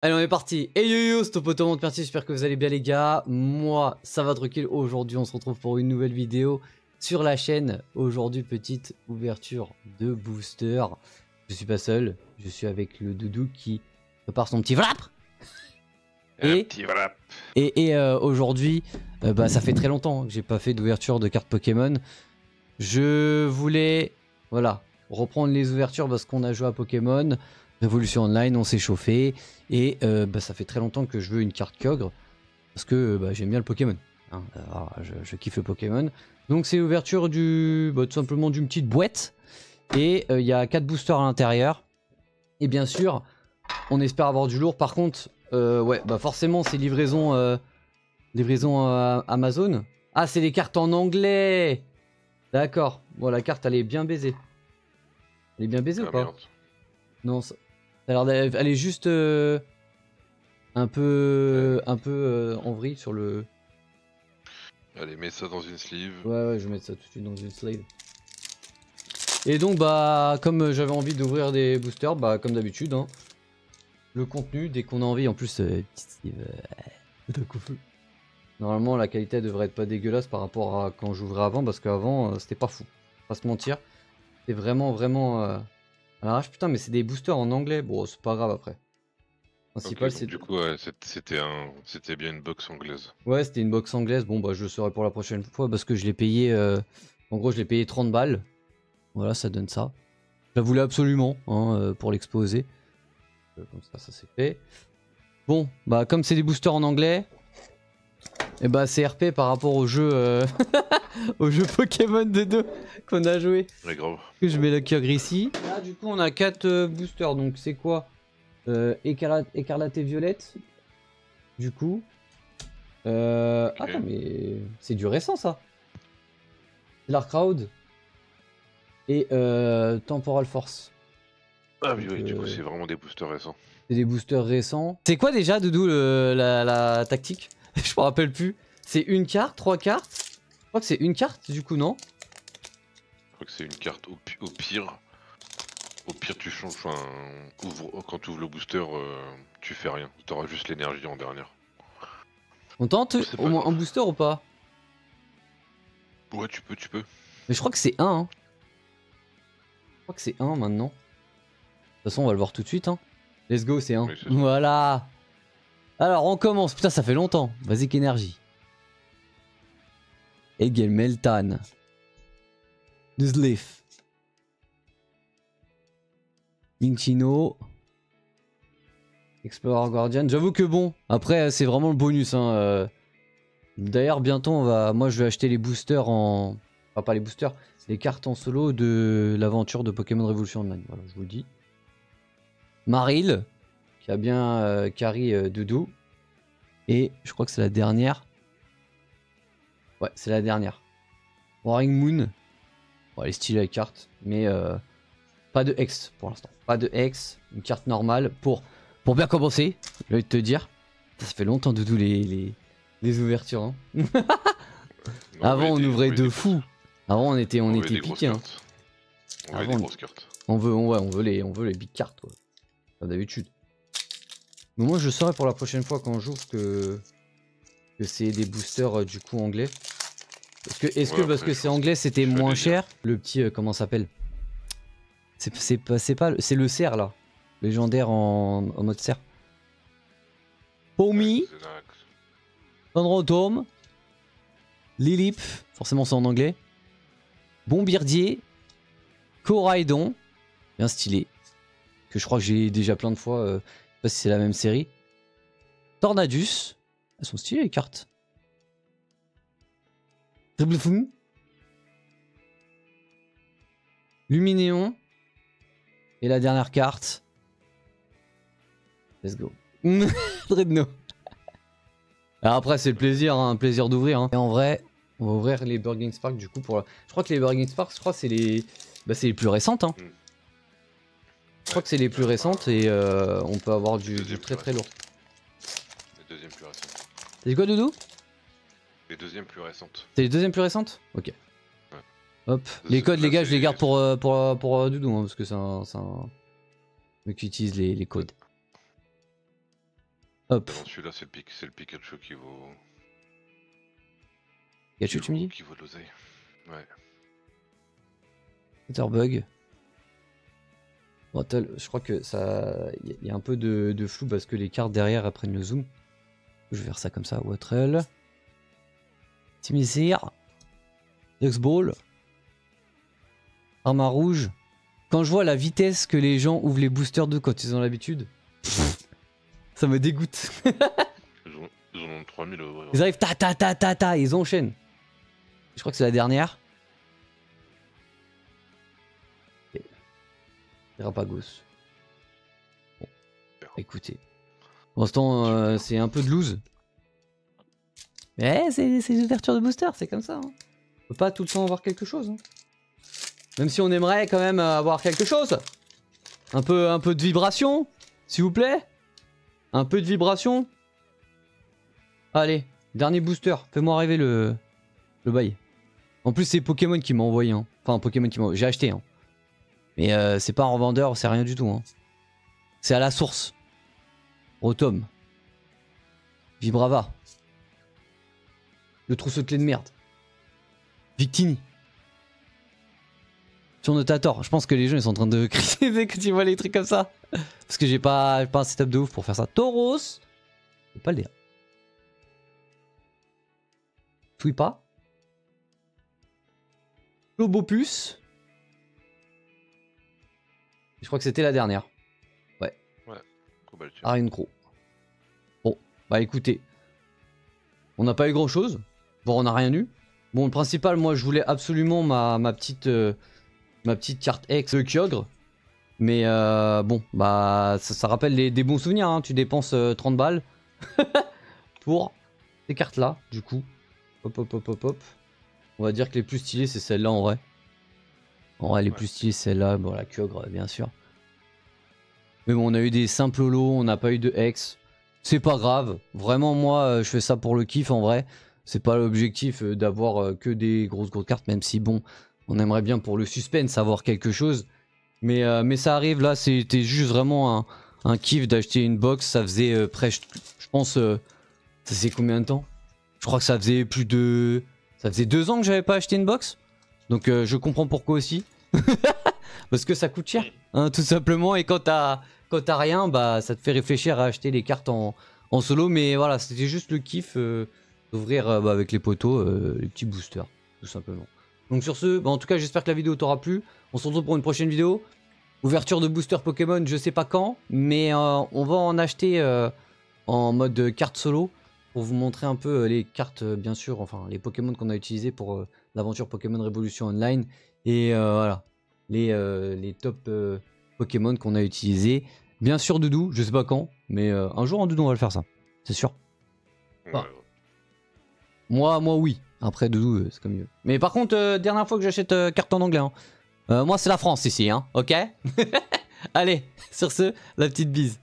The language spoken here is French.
Allez, on est parti. Hey yo yo, c'est Topoto Monteperti, j'espère que vous allez bien les gars. Moi, ça va tranquille. Aujourd'hui, on se retrouve pour une nouvelle vidéo sur la chaîne. Aujourd'hui, petite ouverture de booster. Je suis pas seul, je suis avec le doudou qui prépare son petit vlap. Et aujourd'hui, ça fait très longtemps que j'ai pas fait d'ouverture de cartes Pokémon. Je voulais, voilà, reprendre les ouvertures parce qu'on a joué à Pokémon Révolution Online, on s'est chauffé. Et ça fait très longtemps que je veux une carte Kyogre parce que j'aime bien le Pokémon. Hein. Alors, je kiffe le Pokémon. Donc c'est l'ouverture tout simplement d'une petite boîte. Et il y a 4 boosters à l'intérieur. Et bien sûr, on espère avoir du lourd. Par contre, forcément c'est livraison Amazon. Ah, c'est les cartes en anglais. D'accord. Bon, la carte elle est bien baisée. Elle est bien baisée ou pas? Merde. Non, ça a l'air elle est juste un peu en vrille sur le... Allez, mets ça dans une sleeve. Ouais, je vais mettre ça tout de suite dans une slide. Et donc comme j'avais envie d'ouvrir des boosters, comme d'habitude, hein, le contenu dès qu'on a envie, en plus petite sleeve, normalement la qualité devrait être pas dégueulasse par rapport à quand j'ouvrais avant, parce qu'avant c'était pas fou, pas se mentir, c'était vraiment à l'arrache. Putain, mais c'est des boosters en anglais, bon c'est pas grave après. Okay, donc du coup, ouais, c'était bien une box anglaise. Ouais, c'était une box anglaise. Bon, je le saurai pour la prochaine fois parce que je l'ai payé. En gros, je l'ai payé 30 balles. Voilà, ça donne ça. Je la voulais absolument pour l'exposer. Comme ça c'est fait. Bon, comme c'est des boosters en anglais, et c'est RP par rapport au jeu, au jeu Pokémon de 2 qu'on a joué. Ouais, grave. Je mets le Kyogre ici. Là, du coup, on a 4 boosters. Donc, c'est quoi? Écarlate et Violette. Du coup. Okay. Attends, mais c'est du récent ça. L'Arcrowd et Temporal Force. Ah oui, oui, du coup c'est vraiment des boosters récents. C'est des boosters récents. C'est quoi déjà, Doudou, la tactique? Je me rappelle plus. C'est une carte, 3 cartes? Je crois que c'est une carte du coup, non? Je crois que c'est une carte au pire. Au pire, tu changes, quand tu ouvres le booster, tu fais rien. Tu auras juste l'énergie en dernière. On tente au moins un booster ou pas? Ouais, tu peux. Mais je crois que c'est 1. Hein. Je crois que c'est 1 maintenant. De toute façon, on va le voir tout de suite. Hein. Let's go, c'est 1. Oui, voilà. Alors, on commence. Putain, ça fait longtemps. Basic Energy. Egel Meltan. Nuzleaf. Minchino. Explorer Guardian. J'avoue que bon, après c'est vraiment le bonus. Hein. D'ailleurs bientôt moi je vais acheter les boosters en... Enfin pas les boosters, les cartes en solo de l'aventure de Pokémon Révolution Online. Voilà, je vous le dis. Maril, qui a bien carry Doudou. Et je crois que c'est la dernière. Ouais, c'est la dernière. Warring Moon. Bon, elle est stylée la carte, mais pas de X pour l'instant. Pas de X, une carte normale pour bien commencer, je vais te dire. Ça fait longtemps Doudou les ouvertures. Hein. Avant on ouvrait de fou. Avant on était piqué. Hein. Avant, des grosses cartes. On veut les big cartes quoi. Comme d'habitude. Mais moi je saurai pour la prochaine fois quand j'ouvre que c'est des boosters du coup anglais. Est-ce que parce que c'est anglais c'était moins cher? Le petit comment ça s'appelle? C'est le cerf là. Légendaire en mode cerf. Pomi. Androtome. Lilip. Forcément c'est en anglais. Bombirdier. Coraidon. Bien stylé. Que je crois que j'ai déjà plein de fois. Je sais pas si c'est la même série. Tornadus. Elles sont stylées les cartes. Triplefou. Luminéon. Et la dernière carte. Let's go. Dreadnought. Alors après c'est le plaisir, hein, un plaisir d'ouvrir. Hein. Et en vrai, on va ouvrir les Burning Spark du coup pour. Je crois que les Burning Spark, c'est les, c'est les plus récentes. Hein. Je crois que c'est les plus récentes et on peut avoir du très lourd. Les deuxièmes plus récentes. T'as dit quoi, Doudou? Les deuxièmes plus récentes. C'est les deuxièmes plus récentes? Ok. Ouais. Hop. Les codes, les gars, je les garde pour Doudou, hein, parce que c'est un mec qui utilise les codes. Hop. Non, celui-là, c'est le Pikachu qui vaut. Pikachu, tu me dis? Qui vaut l'oseille. Ouais. Bug. Bon, je crois que ça. Il y a un peu de flou parce que les cartes derrière elles prennent le zoom. Je vais faire ça comme ça. Watrel. Timizir. Duxball. Arma rouge. Quand je vois la vitesse que les gens ouvrent les boosters d'eux quand ils ont l'habitude, ça me dégoûte. Ils en ont 3000 ouais. Ils arrivent ta, ils enchaînent. Je crois que c'est la dernière. Rapagos. Bon, écoutez. Pour l'instant, c'est un peu de loose. Mais c'est les ouvertures de booster, c'est comme ça. Hein. On peut pas tout le temps avoir quelque chose. Hein. Même si on aimerait quand même avoir quelque chose. Un peu de vibration, s'il vous plaît. Un peu de vibration. Allez, dernier booster. Fais-moi arriver le bail. En plus, c'est Pokémon qui m'a envoyé. Hein. Enfin, Pokémon qui m'a envoyé. J'ai acheté. Hein. Mais c'est pas un revendeur, c'est rien du tout. Hein. C'est à la source. Rotom. Vibrava. Le trousseau de clés de merde. Victini. Surnotator. Je pense que les gens ils sont en train de crier quand ils voient les trucs comme ça. Parce que j'ai pas un setup de ouf pour faire ça. Tauros. C'est pas le dire. Sweepa. Lobopus. Je crois que c'était la dernière. Ouais. Ariane Crow. Bon, bah écoutez. On n'a pas eu grand chose. Bon, on n'a rien eu. Bon, le principal, moi je voulais absolument ma petite carte X de Kyogre. Mais bon, bah ça rappelle des bons souvenirs. Hein. Tu dépenses 30 balles pour ces cartes là, du coup. Hop, hop, hop, hop, hop. On va dire que les plus stylées, c'est celle-là en vrai. En vrai, les plus stylées, c'est celle-là. Bon, la Kyogre, bien sûr. Mais bon, on a eu des simples holos, on n'a pas eu de X. C'est pas grave. Vraiment, moi, je fais ça pour le kiff en vrai. C'est pas l'objectif d'avoir que des grosses cartes, même si bon, on aimerait bien pour le suspense avoir quelque chose. Mais ça arrive, là, c'était juste vraiment un kiff d'acheter une box. Ça faisait presque, je pense, ça faisait combien de temps? Je crois que ça faisait plus de... Ça faisait 2 ans que j'avais pas acheté une box. Donc je comprends pourquoi aussi. Parce que ça coûte cher, hein, tout simplement. Et quand t'as rien, bah ça te fait réfléchir à acheter les cartes en solo. Mais voilà, c'était juste le kiff d'ouvrir avec les poteaux les petits boosters, tout simplement. Donc sur ce, bah, en tout cas j'espère que la vidéo t'aura plu. On se retrouve pour une prochaine vidéo. Ouverture de booster Pokémon, je sais pas quand. Mais on va en acheter en mode carte solo. Pour vous montrer un peu les cartes, bien sûr, enfin les Pokémon qu'on a utilisés pour l'aventure Pokémon Révolution Online. Et voilà, les top Pokémon qu'on a utilisés. Bien sûr Doudou, je sais pas quand, mais un jour en Doudou on va le faire ça, c'est sûr. Enfin, moi oui, après Doudou c'est comme mieux. Mais par contre, dernière fois que j'achète carte en anglais, hein. Moi c'est la France ici, hein, ok. Allez, sur ce, la petite bise.